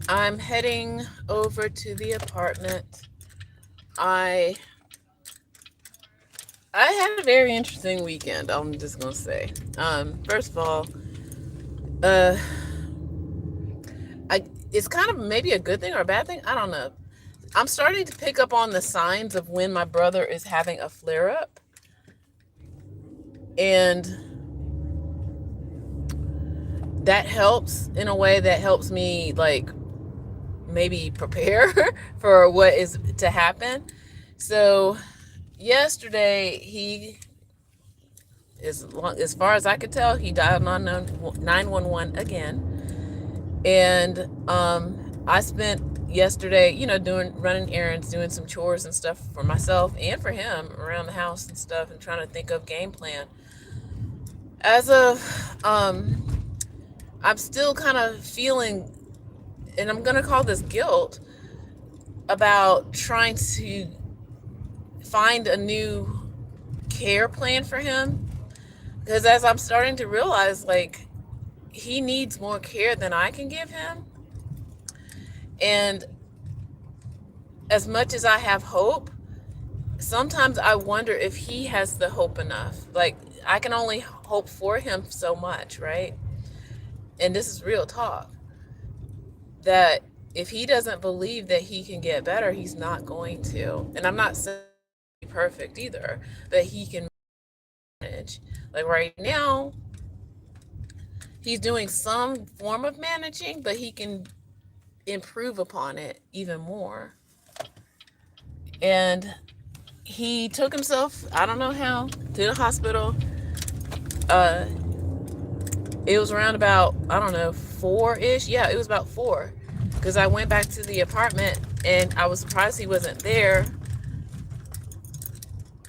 I'm heading over to the apartment. I I had a very interesting weekend. I'm just gonna say. First of all, uh, I it's kind of maybe a good thing or a bad thing. I don't know. I'm starting to pick up on the signs of when my brother is having a flare up, and that helps in a way that helps me like maybe prepare for what is to happen. So yesterday he, as far as I could tell, he dialed on 911 again. And I spent yesterday, doing running errands, doing some chores and stuff for myself and for him around the house and stuff, and trying to think of game plan. As of I'm still kind of feeling, and I'm gonna call this guilt, about trying to find a new care plan for him. Because as I'm starting to realize, like, he needs more care than I can give him. And as much as I have hope, sometimes I wonder if he has the hope enough. Like, I can only hope for him so much, right? And this is real talk. That if he doesn't believe that he can get better, he's not going to. And I'm not saying he's perfect either, but he can manage. Like right now, he's doing some form of managing, but he can improve upon it even more. And he took himself, I don't know how, to the hospital. Uh, it was around about, I don't know, 4-ish. Yeah, it was about 4. Because I went back to the apartment and I was surprised he wasn't there.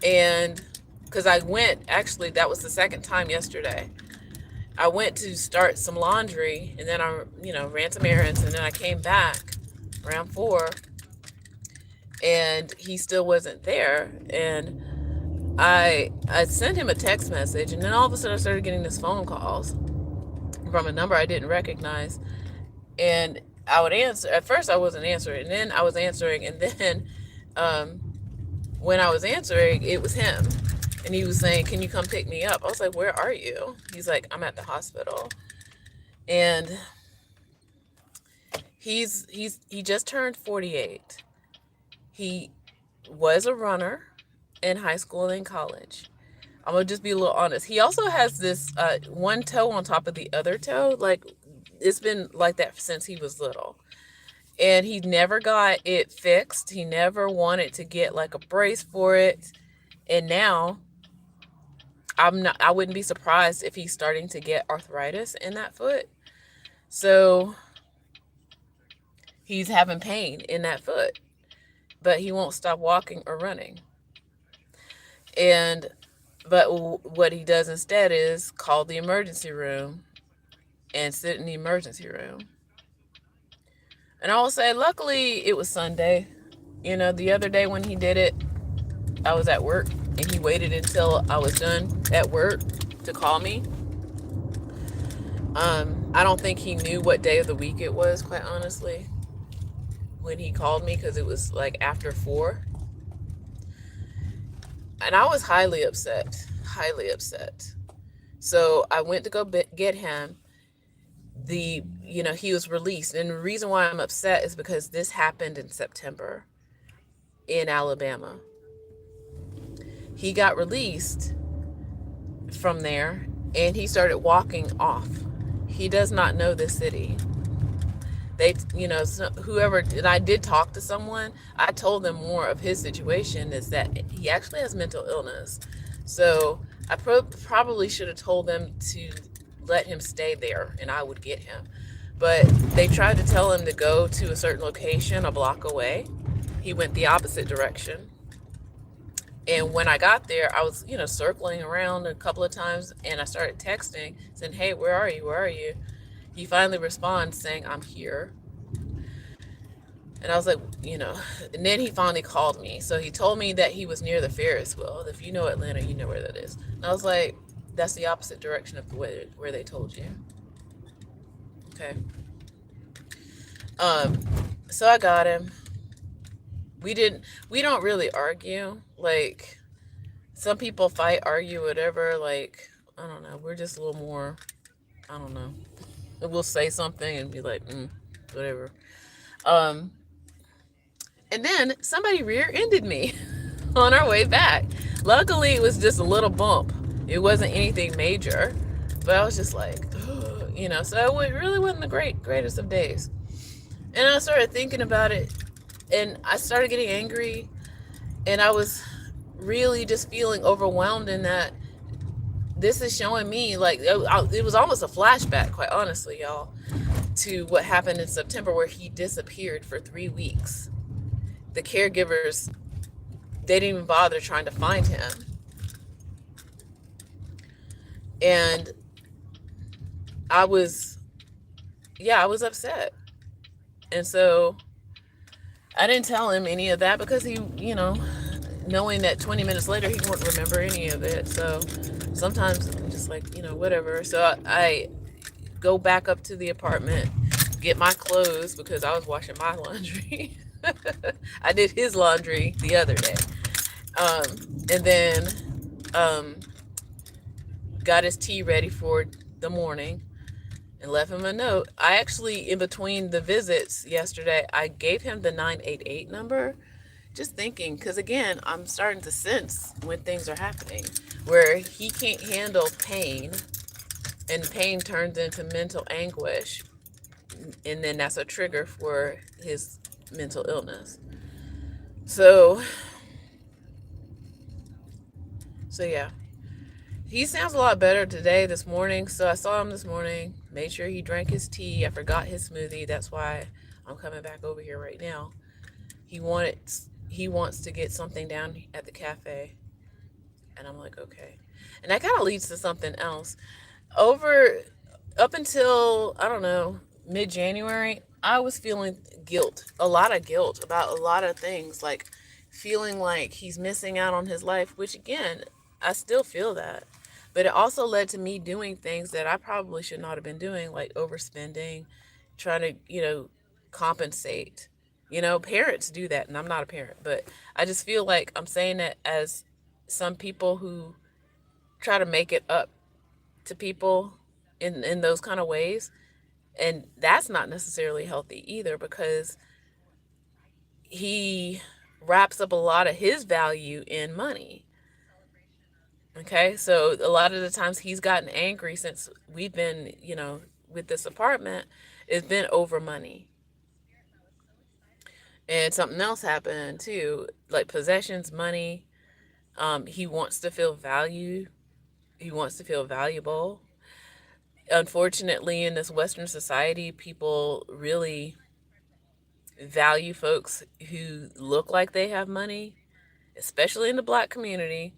And because I went, actually, that was the second time yesterday. I went to start some laundry and then I, ran some errands, and then I came back around 4 and he still wasn't there. And I sent him a text message, and then all of a sudden I started getting these phone calls from a number I didn't recognize. And I would answer. At first I wasn't answering, and then I was answering, and then um, when I was answering, it was him. And he was saying, "Can you come pick me up?" I was like, "Where are you?" He's like, "I'm at the hospital." And he just turned 48. He was a runner in high school and in college. I'm gonna just be a little honest. He also has this one toe on top of the other toe. Like, it's been like that since he was little. And he never got it fixed. He never wanted to get like a brace for it. And now I wouldn't be surprised if he's starting to get arthritis in that foot. So he's having pain in that foot, but he won't stop walking or running. And but what he does instead is call the emergency room and sit in the emergency room. And I will say, luckily, it was Sunday. The other day when he did it, I was at work, and he waited until I was done at work to call me. I don't think he knew what day of the week it was, quite honestly, when he called me, because it was like after 4. And I was highly upset, highly upset. So I went to go get him. He was released. And the reason why I'm upset is because this happened in September in Alabama. He got released from there and he started walking off. He does not know this city. Whoever, and I did talk to someone, I told them more of his situation is that he actually has mental illness. So I probably should have told them to let him stay there and I would get him. But they tried to tell him to go to a certain location a block away. He went the opposite direction. And when I got there, I was, circling around a couple of times, and I started texting, saying, "Hey, where are you? Where are you?" He finally responds saying, "I'm here." And I was like, and then he finally called me. So he told me that he was near the Ferris wheel. If you know Atlanta, you know where that is. And I was like, that's the opposite direction of where they told you. Okay. Um, so I got him. We didn't. We don't really argue. Like some people fight, argue, whatever. Like I don't know. We're just a little more. I don't know. We'll say something and be like, whatever. Um, and then somebody rear-ended me on our way back. Luckily, it was just a little bump. It wasn't anything major, but I was just like, So it really wasn't the greatest of days. And I started thinking about it, and I started getting angry, and I was really just feeling overwhelmed in that this is showing me like it was almost a flashback, quite honestly, y'all, to what happened in September where he disappeared for 3 weeks. The caregivers, they didn't even bother trying to find him. And I was, yeah, I was upset. And so I didn't tell him any of that because he, knowing that 20 minutes later he won't remember any of it. So sometimes I'm just like, whatever. So I go back up to the apartment, get my clothes because I was washing my laundry. I did his laundry the other day. Um, and then um, got his tea ready for the morning and left him a note. I actually, in between the visits yesterday, I gave him the 988 number, just thinking, because again, I'm starting to sense when things are happening where he can't handle pain, and pain turns into mental anguish, and then that's a trigger for his mental illness. So, so yeah. He sounds a lot better today, this morning. So I saw him this morning, made sure he drank his tea. I forgot his smoothie. That's why I'm coming back over here right now. He wanted he wants to get something down at the cafe. And I'm like, okay. And that kind of leads to something else. Over up until, I don't know, mid-January, I was feeling guilt, a lot of guilt about a lot of things, like feeling like he's missing out on his life, which again, I still feel that. But it also led to me doing things that I probably should not have been doing, like overspending, trying to, compensate. Parents do that, and I'm not a parent, but I just feel like I'm saying that as some people who try to make it up to people in those kind of ways, and that's not necessarily healthy either, because he wraps up a lot of his value in money. Okay, so a lot of the times he's gotten angry since we've been, with this apartment, it's been over money. And something else happened too, like possessions, money. He wants to feel valued. He wants to feel valuable. Unfortunately, in this Western society, people really value folks who look like they have money, especially in the Black community.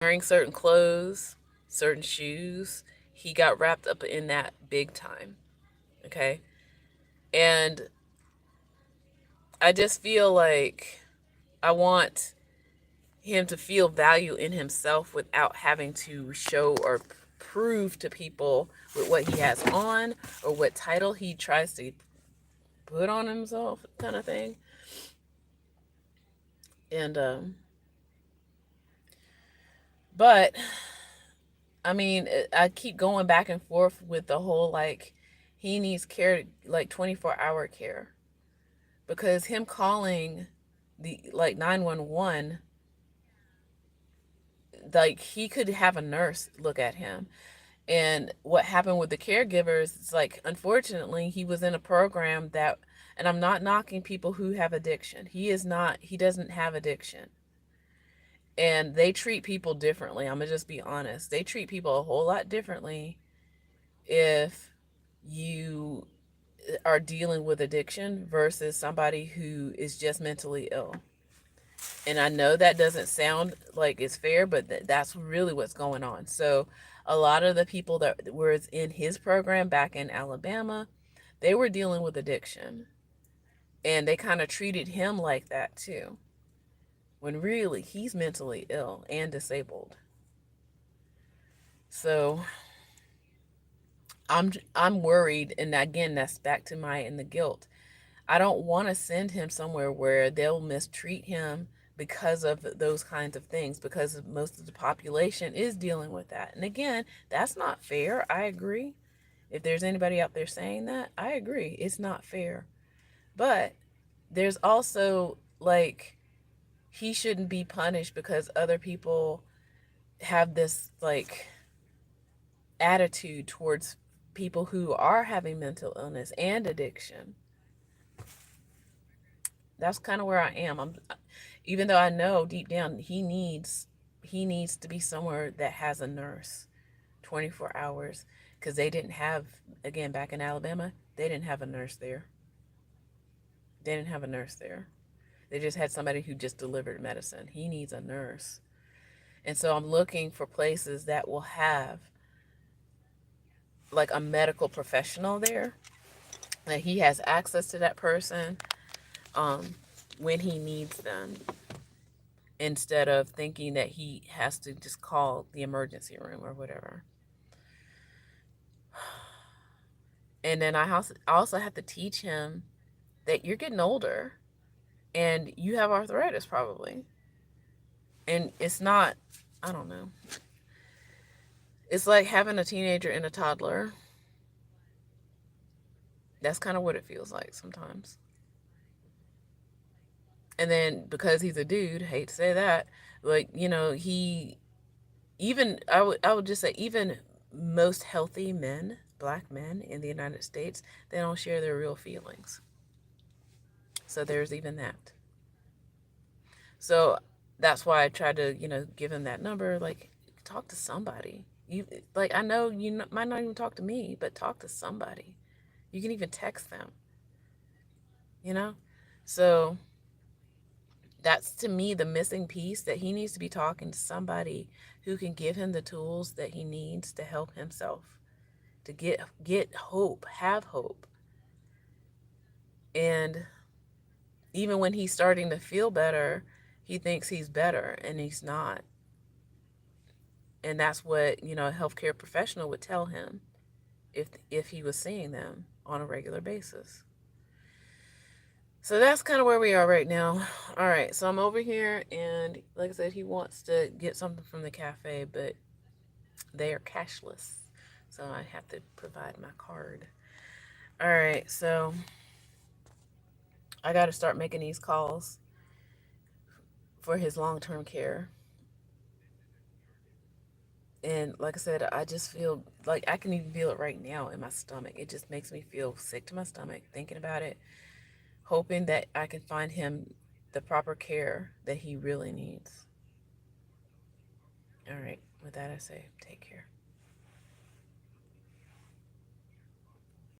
Wearing certain clothes, certain shoes. He got wrapped up in that big time. Okay. And I just feel like I want him to feel value in himself without having to show or prove to people with what he has on or what title he tries to put on himself, kind of thing. And but I mean, I keep going back and forth with the whole like he needs care, like 24-hour care, because him calling the like 911, like he could have a nurse look at him. And what happened with the caregivers is like, unfortunately, he was in a program that, and I'm not knocking people who have addiction. He doesn't have addiction. And they treat people differently. I'm going to just be honest. They treat people a whole lot differently if you are dealing with addiction versus somebody who is just mentally ill. And I know that doesn't sound like it's fair, but that's really what's going on. So a lot of the people that were in his program back in Alabama, they were dealing with addiction. And they kind of treated him like that too, when really he's mentally ill and disabled. So I'm worried, and again, that's back to my and the guilt. I don't want to send him somewhere where they'll mistreat him because of those kinds of things, because most of the population is dealing with that. And again, that's not fair. I agree. If there's anybody out there saying that, I agree. It's not fair. But there's also like he shouldn't be punished because other people have this like attitude towards people who are having mental illness and addiction. That's kind of where I am. Even though I know deep down he needs to be somewhere that has a nurse 24 hours, because they didn't have, again, back in Alabama, they didn't have a nurse there. They didn't have a nurse there. They just had somebody who just delivered medicine. He needs a nurse. And so I'm looking for places that will have like a medical professional there, that he has access to that person um, when he needs them, instead of thinking that he has to just call the emergency room or whatever. And then I also have to teach him that you're getting older and you have arthritis probably. And it's not, I don't know. It's like having a teenager and a toddler. That's kind of what it feels like sometimes. And then because he's a dude, hate to say that, like, he even I would just say, even most healthy men, black men in the United States, they don't share their real feelings. So there's even that. So that's why I try to, give him that number. Like, talk to somebody. You like, I know you might not even talk to me, but talk to somebody. You can even text them. You know. So that's, to me, the missing piece, that he needs to be talking to somebody who can give him the tools that he needs to help himself, to get hope, have hope. And even when he's starting to feel better, he thinks he's better and he's not. And that's what, a healthcare professional would tell him if he was seeing them on a regular basis. So that's kind of where we are right now. All right, so I'm over here, and like I said, he wants to get something from the cafe, but they are cashless, so I have to provide my card. All right, so I got to start making these calls for his long-term care. And like I said, I just feel like I can even feel it right now in my stomach. It just makes me feel sick to my stomach thinking about it, hoping that I can find him the proper care that he really needs. All right, with that, I say take care.